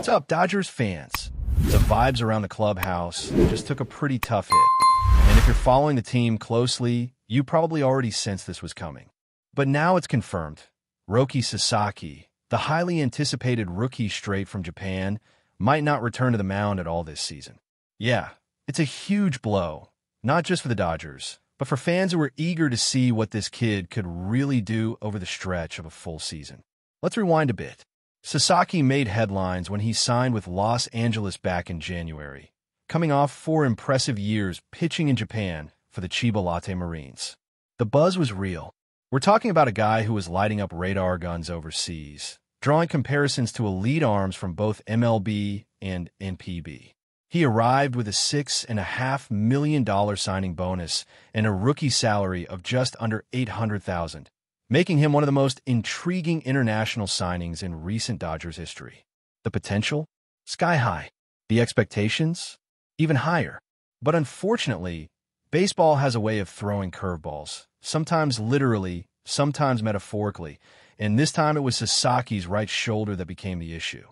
What's up, Dodgers fans? The vibes around the clubhouse just took a pretty tough hit. And if you're following the team closely, you probably already sensed this was coming. But now it's confirmed. Roki Sasaki, the highly anticipated rookie straight from Japan, might not return to the mound at all this season. Yeah, it's a huge blow, not just for the Dodgers, but for fans who were eager to see what this kid could really do over the stretch of a full season. Let's rewind a bit. Sasaki made headlines when he signed with Los Angeles back in January, coming off 4 impressive years pitching in Japan for the Chiba Lotte Marines. The buzz was real. We're talking about a guy who was lighting up radar guns overseas, drawing comparisons to elite arms from both MLB and NPB. He arrived with a $6.5 million signing bonus and a rookie salary of just under $800,000, making him one of the most intriguing international signings in recent Dodgers history. The potential? Sky high. The expectations? Even higher. But unfortunately, baseball has a way of throwing curveballs, sometimes literally, sometimes metaphorically, and this time it was Sasaki's right shoulder that became the issue.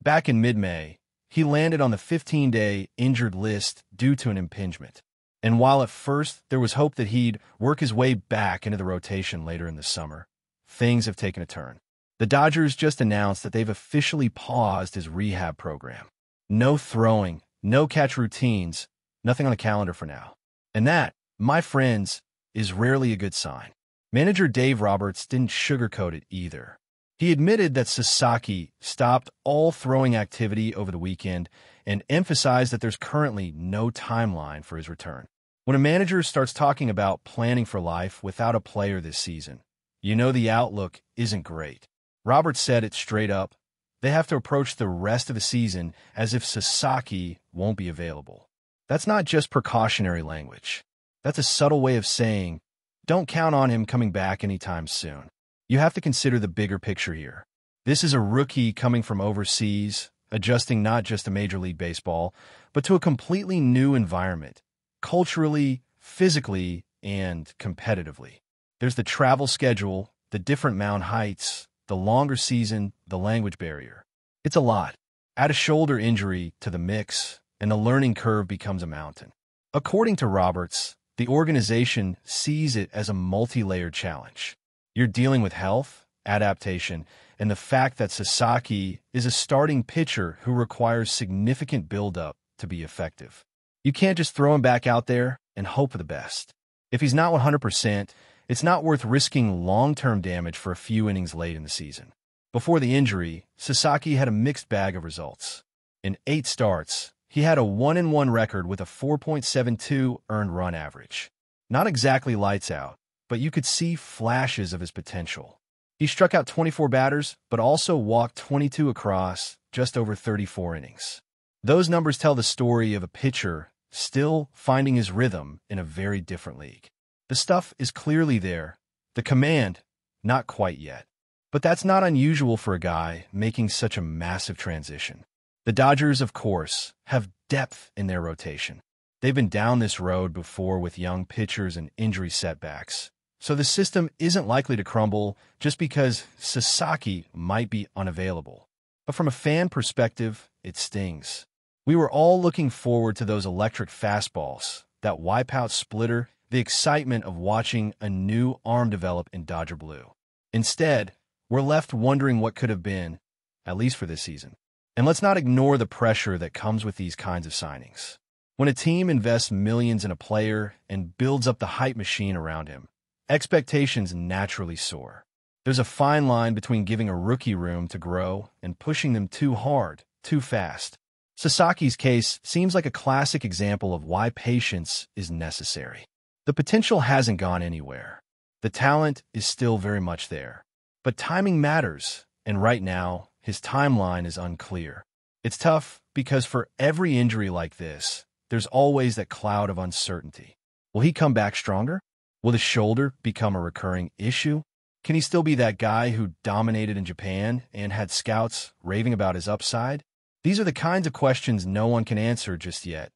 Back in mid-May, he landed on the 15-day injured list due to an impingement. And while at first there was hope that he'd work his way back into the rotation later in the summer, things have taken a turn. The Dodgers just announced that they've officially paused his rehab program. No throwing, no catch routines, nothing on the calendar for now. And that, my friends, is rarely a good sign. Manager Dave Roberts didn't sugarcoat it either. He admitted that Sasaki stopped all throwing activity over the weekend and emphasized that there's currently no timeline for his return. When a manager starts talking about planning for life without a player this season, you know the outlook isn't great. Roberts said it straight up. They have to approach the rest of the season as if Sasaki won't be available. That's not just precautionary language. That's a subtle way of saying, don't count on him coming back anytime soon. You have to consider the bigger picture here. This is a rookie coming from overseas, adjusting not just to Major League Baseball, but to a completely new environment, culturally, physically, and competitively. There's the travel schedule, the different mound heights, the longer season, the language barrier. It's a lot. Add a shoulder injury to the mix, and the learning curve becomes a mountain. According to Roberts, the organization sees it as a multi-layered challenge. You're dealing with health, adaptation, and the fact that Sasaki is a starting pitcher who requires significant buildup to be effective. You can't just throw him back out there and hope for the best. If he's not 100%, it's not worth risking long-term damage for a few innings late in the season. Before the injury, Sasaki had a mixed bag of results. In 8 starts, he had a 1-1 record with a 4.72 earned run average. Not exactly lights out, but you could see flashes of his potential. He struck out 24 batters, but also walked 22 across just over 34 innings. Those numbers tell the story of a pitcher still finding his rhythm in a very different league. The stuff is clearly there. The command, not quite yet. But that's not unusual for a guy making such a massive transition. The Dodgers, of course, have depth in their rotation. They've been down this road before with young pitchers and injury setbacks. So the system isn't likely to crumble just because Sasaki might be unavailable. But from a fan perspective, it stings. We were all looking forward to those electric fastballs, that wipeout splitter, the excitement of watching a new arm develop in Dodger blue. Instead, we're left wondering what could have been, at least for this season. And let's not ignore the pressure that comes with these kinds of signings. When a team invests millions in a player and builds up the hype machine around him, expectations naturally soar. There's a fine line between giving a rookie room to grow and pushing them too hard, too fast. Sasaki's case seems like a classic example of why patience is necessary. The potential hasn't gone anywhere. The talent is still very much there. But timing matters, and right now, his timeline is unclear. It's tough because for every injury like this, there's always that cloud of uncertainty. Will he come back stronger? Will the shoulder become a recurring issue? Can he still be that guy who dominated in Japan and had scouts raving about his upside? These are the kinds of questions no one can answer just yet.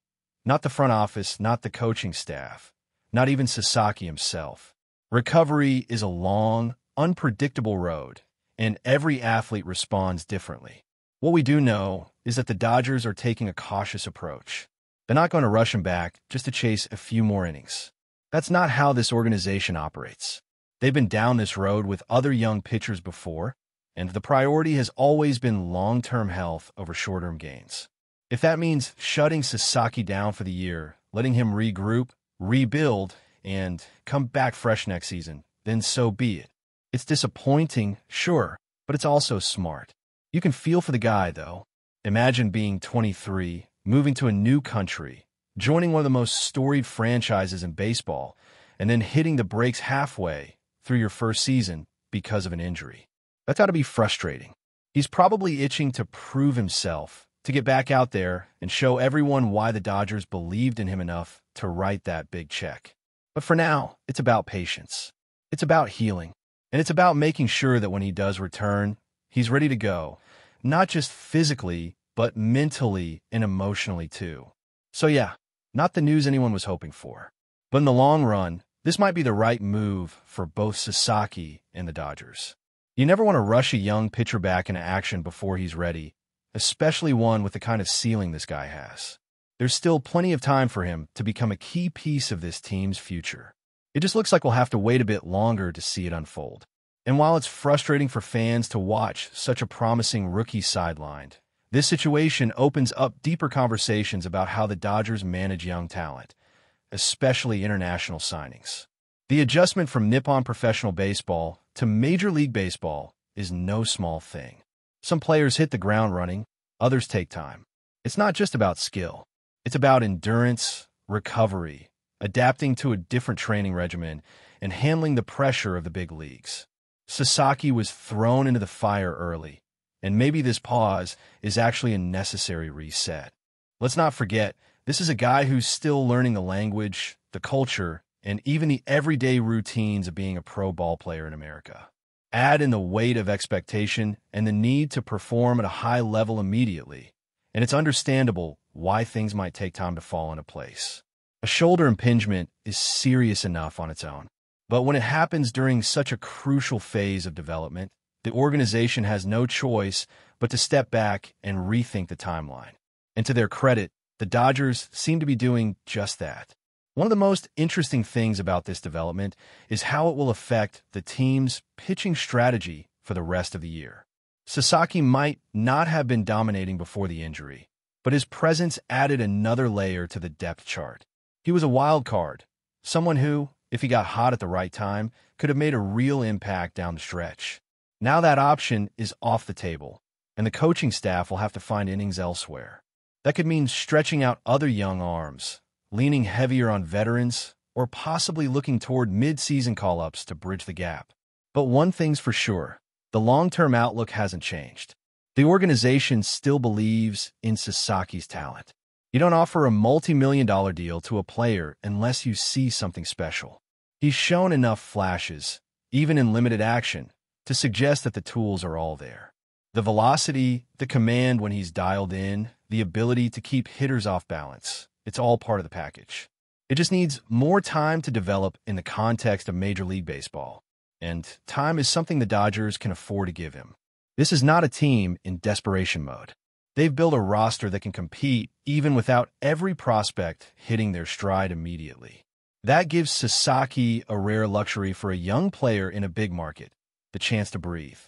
Not the front office, not the coaching staff, not even Sasaki himself. Recovery is a long, unpredictable road, and every athlete responds differently. What we do know is that the Dodgers are taking a cautious approach. They're not going to rush him back just to chase a few more innings. That's not how this organization operates. They've been down this road with other young pitchers before, and the priority has always been long-term health over short-term gains. If that means shutting Sasaki down for the year, letting him regroup, rebuild, and come back fresh next season, then so be it. It's disappointing, sure, but it's also smart. You can feel for the guy, though. Imagine being 23, moving to a new country, joining one of the most storied franchises in baseball, and then hitting the brakes halfway through your first season because of an injury. That's got to be frustrating. He's probably itching to prove himself, to get back out there and show everyone why the Dodgers believed in him enough to write that big check. But for now, it's about patience. It's about healing. And it's about making sure that when he does return, he's ready to go, not just physically, but mentally and emotionally too. So yeah, not the news anyone was hoping for. But in the long run, this might be the right move for both Sasaki and the Dodgers. You never want to rush a young pitcher back into action before he's ready, especially one with the kind of ceiling this guy has. There's still plenty of time for him to become a key piece of this team's future. It just looks like we'll have to wait a bit longer to see it unfold. And while it's frustrating for fans to watch such a promising rookie sidelined, this situation opens up deeper conversations about how the Dodgers manage young talent, especially international signings. The adjustment from Nippon Professional Baseball to Major League Baseball is no small thing. Some players hit the ground running, others take time. It's not just about skill. It's about endurance, recovery, adapting to a different training regimen, and handling the pressure of the big leagues. Sasaki was thrown into the fire early, and maybe this pause is actually a necessary reset. Let's not forget, this is a guy who's still learning the language, the culture, and even the everyday routines of being a pro ball player in America. Add in the weight of expectation and the need to perform at a high level immediately, and it's understandable why things might take time to fall into place. A shoulder impingement is serious enough on its own, but when it happens during such a crucial phase of development, the organization has no choice but to step back and rethink the timeline. And to their credit, the Dodgers seem to be doing just that. One of the most interesting things about this development is how it will affect the team's pitching strategy for the rest of the year. Sasaki might not have been dominating before the injury, but his presence added another layer to the depth chart. He was a wild card, someone who, if he got hot at the right time, could have made a real impact down the stretch. Now that option is off the table, and the coaching staff will have to find innings elsewhere. That could mean stretching out other young arms, leaning heavier on veterans, or possibly looking toward mid-season call-ups to bridge the gap. But one thing's for sure, the long-term outlook hasn't changed. The organization still believes in Sasaki's talent. You don't offer a multi-million-dollar deal to a player unless you see something special. He's shown enough flashes, even in limited action, to suggest that the tools are all there. The velocity, the command when he's dialed in, the ability to keep hitters off balance, it's all part of the package. It just needs more time to develop in the context of Major League Baseball, and time is something the Dodgers can afford to give him. This is not a team in desperation mode. They've built a roster that can compete even without every prospect hitting their stride immediately. That gives Sasaki a rare luxury for a young player in a big market, the chance to breathe,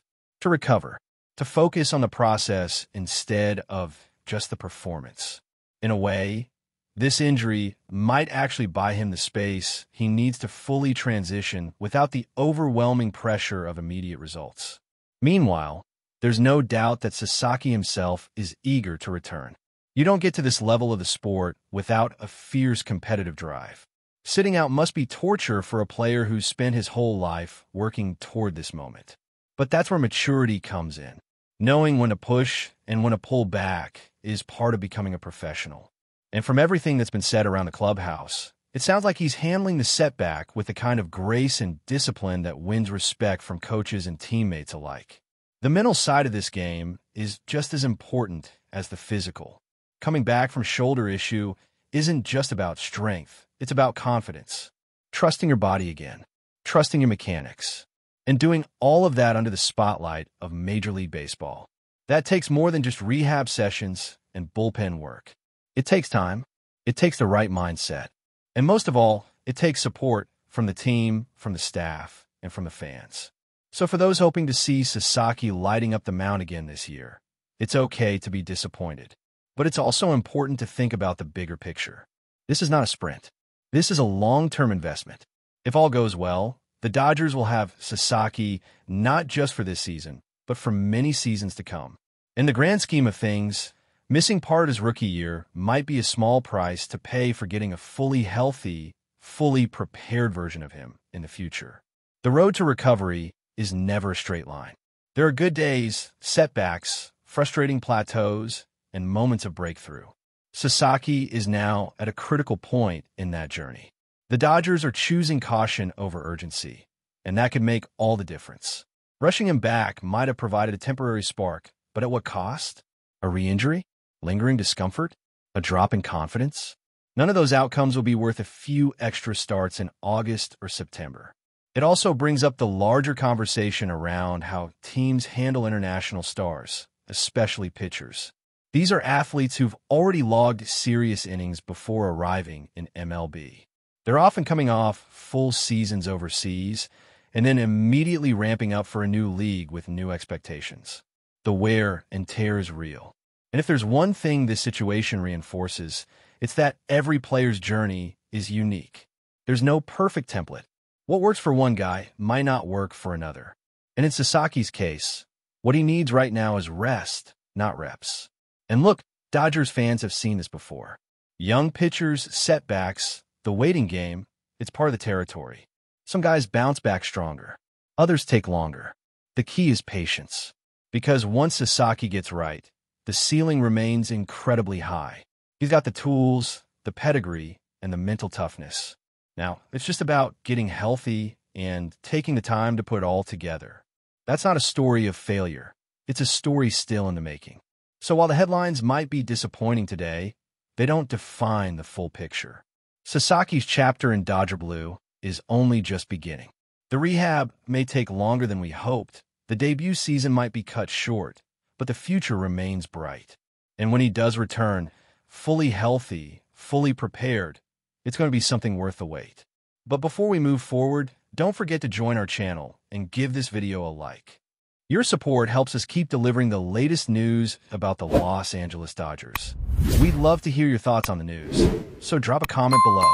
to recover, to focus on the process instead of just the performance. In a way, this injury might actually buy him the space he needs to fully transition without the overwhelming pressure of immediate results. Meanwhile, there's no doubt that Sasaki himself is eager to return. You don't get to this level of the sport without a fierce competitive drive. Sitting out must be torture for a player who's spent his whole life working toward this moment. But that's where maturity comes in. Knowing when to push and when to pull back is part of becoming a professional. And from everything that's been said around the clubhouse, it sounds like he's handling the setback with the kind of grace and discipline that wins respect from coaches and teammates alike. The mental side of this game is just as important as the physical. Coming back from shoulder issue isn't just about strength, it's about confidence. Trusting your body again, trusting your mechanics, and doing all of that under the spotlight of Major League Baseball. That takes more than just rehab sessions and bullpen work. It takes time. It takes the right mindset. And most of all, it takes support from the team, from the staff, and from the fans. So for those hoping to see Sasaki lighting up the mound again this year, it's okay to be disappointed. But it's also important to think about the bigger picture. This is not a sprint. This is a long-term investment. If all goes well, the Dodgers will have Sasaki not just for this season, but for many seasons to come. In the grand scheme of things, missing part of his rookie year might be a small price to pay for getting a fully healthy, fully prepared version of him in the future. The road to recovery is never a straight line. There are good days, setbacks, frustrating plateaus, and moments of breakthrough. Sasaki is now at a critical point in that journey. The Dodgers are choosing caution over urgency, and that could make all the difference. Rushing him back might have provided a temporary spark, but at what cost? A re-injury? Lingering discomfort? A drop in confidence? None of those outcomes will be worth a few extra starts in August or September. It also brings up the larger conversation around how teams handle international stars, especially pitchers. These are athletes who've already logged serious innings before arriving in MLB. They're often coming off full seasons overseas and then immediately ramping up for a new league with new expectations. The wear and tear is real. And if there's one thing this situation reinforces, it's that every player's journey is unique. There's no perfect template. What works for one guy might not work for another. And in Sasaki's case, what he needs right now is rest, not reps. And look, Dodgers fans have seen this before. Young pitchers, setbacks, the waiting game, it's part of the territory. Some guys bounce back stronger. Others take longer. The key is patience. Because once Sasaki gets right, the ceiling remains incredibly high. He's got the tools, the pedigree, and the mental toughness. Now, it's just about getting healthy and taking the time to put it all together. That's not a story of failure. It's a story still in the making. So while the headlines might be disappointing today, they don't define the full picture. Sasaki's chapter in Dodger Blue is only just beginning. The rehab may take longer than we hoped. The debut season might be cut short, but the future remains bright. And when he does return, fully healthy, fully prepared, it's going to be something worth the wait. But before we move forward, don't forget to join our channel and give this video a like. Your support helps us keep delivering the latest news about the Los Angeles Dodgers. We'd love to hear your thoughts on the news, so drop a comment below.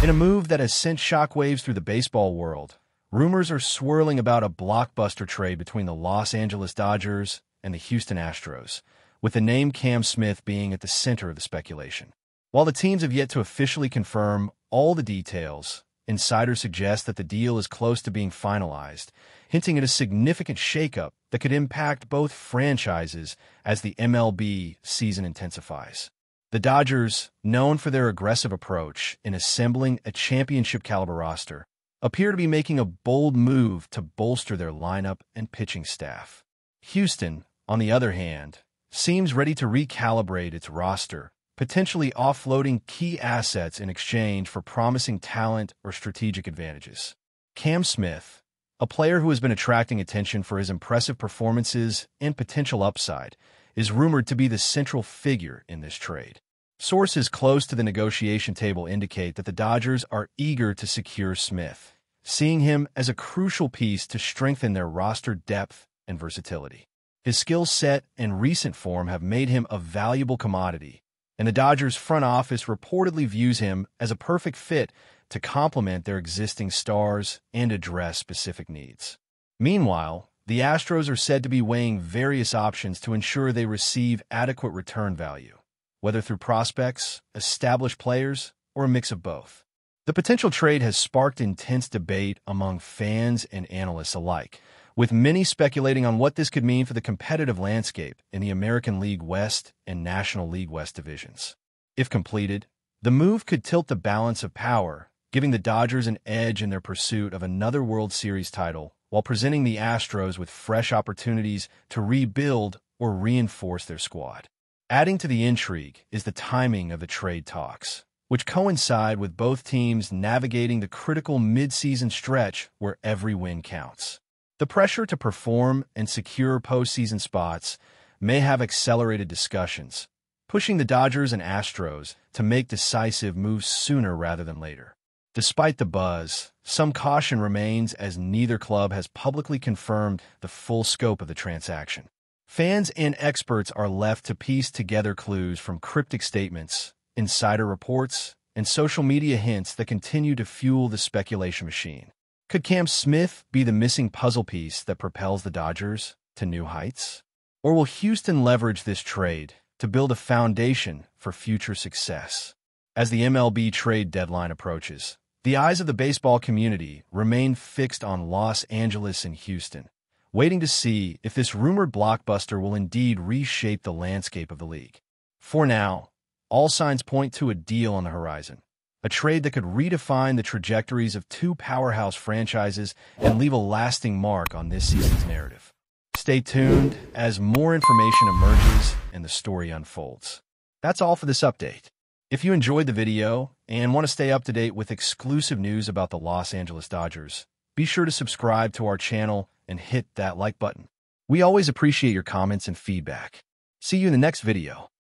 In a move that has sent shockwaves through the baseball world, rumors are swirling about a blockbuster trade between the Los Angeles Dodgers and the Houston Astros, with the name Cam Smith being at the center of the speculation. While the teams have yet to officially confirm all the details, insiders suggest that the deal is close to being finalized, hinting at a significant shakeup that could impact both franchises as the MLB season intensifies. The Dodgers, known for their aggressive approach in assembling a championship-caliber roster, appear to be making a bold move to bolster their lineup and pitching staff. Houston, on the other hand, seems ready to recalibrate its roster, potentially offloading key assets in exchange for promising talent or strategic advantages. Cam Smith, a player who has been attracting attention for his impressive performances and potential upside, is rumored to be the central figure in this trade. Sources close to the negotiation table indicate that the Dodgers are eager to secure Smith, seeing him as a crucial piece to strengthen their roster depth and versatility. His skill set and recent form have made him a valuable commodity, and the Dodgers front office reportedly views him as a perfect fit to complement their existing stars and address specific needs. Meanwhile, the Astros are said to be weighing various options to ensure they receive adequate return value, whether through prospects, established players, or a mix of both. The potential trade has sparked intense debate among fans and analysts alike, with many speculating on what this could mean for the competitive landscape in the American League West and National League West divisions. If completed, the move could tilt the balance of power, giving the Dodgers an edge in their pursuit of another World Series title, while presenting the Astros with fresh opportunities to rebuild or reinforce their squad. Adding to the intrigue is the timing of the trade talks, which coincide with both teams navigating the critical mid-season stretch where every win counts. The pressure to perform and secure postseason spots may have accelerated discussions, pushing the Dodgers and Astros to make decisive moves sooner rather than later. Despite the buzz, some caution remains as neither club has publicly confirmed the full scope of the transaction. Fans and experts are left to piece together clues from cryptic statements, insider reports, and social media hints that continue to fuel the speculation machine. Could Cam Smith be the missing puzzle piece that propels the Dodgers to new heights? Or will Houston leverage this trade to build a foundation for future success? As the MLB trade deadline approaches, the eyes of the baseball community remain fixed on Los Angeles and Houston, waiting to see if this rumored blockbuster will indeed reshape the landscape of the league. For now, all signs point to a deal on the horizon, a trade that could redefine the trajectories of two powerhouse franchises and leave a lasting mark on this season's narrative. Stay tuned as more information emerges and the story unfolds. That's all for this update. If you enjoyed the video and want to stay up to date with exclusive news about the Los Angeles Dodgers, be sure to subscribe to our channel and hit that like button. We always appreciate your comments and feedback. See you in the next video.